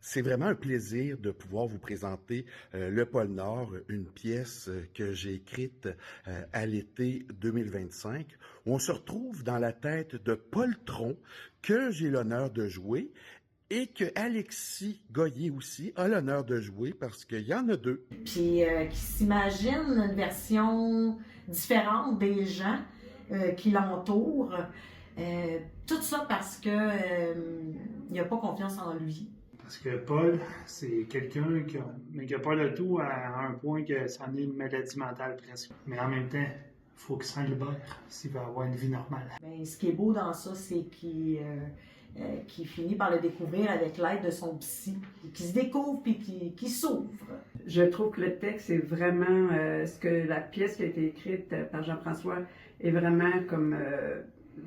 C'est vraiment un plaisir de pouvoir vous présenter Le Pôle Nord, une pièce que j'ai écrite à l'été 2025, où on se retrouve dans la tête de Paul Tron, que j'ai l'honneur de jouer, et que Alexis Goyer aussi a l'honneur de jouer, parce qu'il y en a deux. Puis qui s'imaginent une version différente des gens qui l'entourent. Tout ça parce que il n'a pas confiance en lui. Parce que Paul, c'est quelqu'un qui a peur de tout à un point que ça en est une maladie mentale presque. Mais en même temps, il faut qu'il s'en libère s'il veut avoir une vie normale. Ben, ce qui est beau dans ça, c'est qu'il finit par le découvrir avec l'aide de son psy, qui se découvre puis qui s'ouvre. Je trouve que le texte est vraiment ce que la pièce qui a été écrite par Jean-François est vraiment comme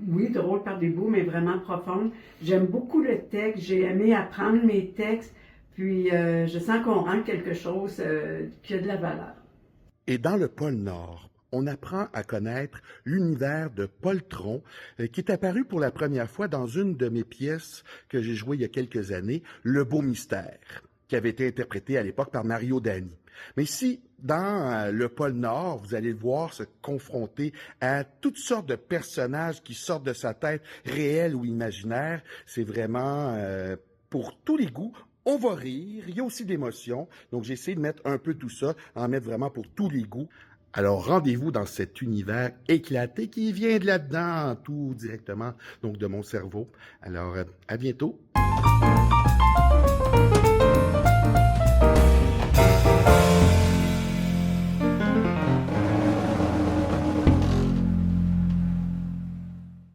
oui, drôle par des bouts, mais vraiment profonde. J'aime beaucoup le texte, j'ai aimé apprendre mes textes, puis je sens qu'on rend quelque chose qui a de la valeur. Et dans Le Pôle Nord, on apprend à connaître l'univers de Paul Tron, qui est apparu pour la première fois dans une de mes pièces que j'ai jouées il y a quelques années, Le Beau Mystère, qui avait été interprété à l'époque par Mario Dani. Mais ici, dans Le Pôle Nord, vous allez le voir se confronter à toutes sortes de personnages qui sortent de sa tête, réels ou imaginaires. C'est vraiment pour tous les goûts. On va rire, il y a aussi d'émotions. Donc j'ai essayé de mettre un peu tout ça, en mettre vraiment pour tous les goûts. Alors rendez-vous dans cet univers éclaté qui vient de là-dedans, tout directement, donc de mon cerveau. Alors à bientôt.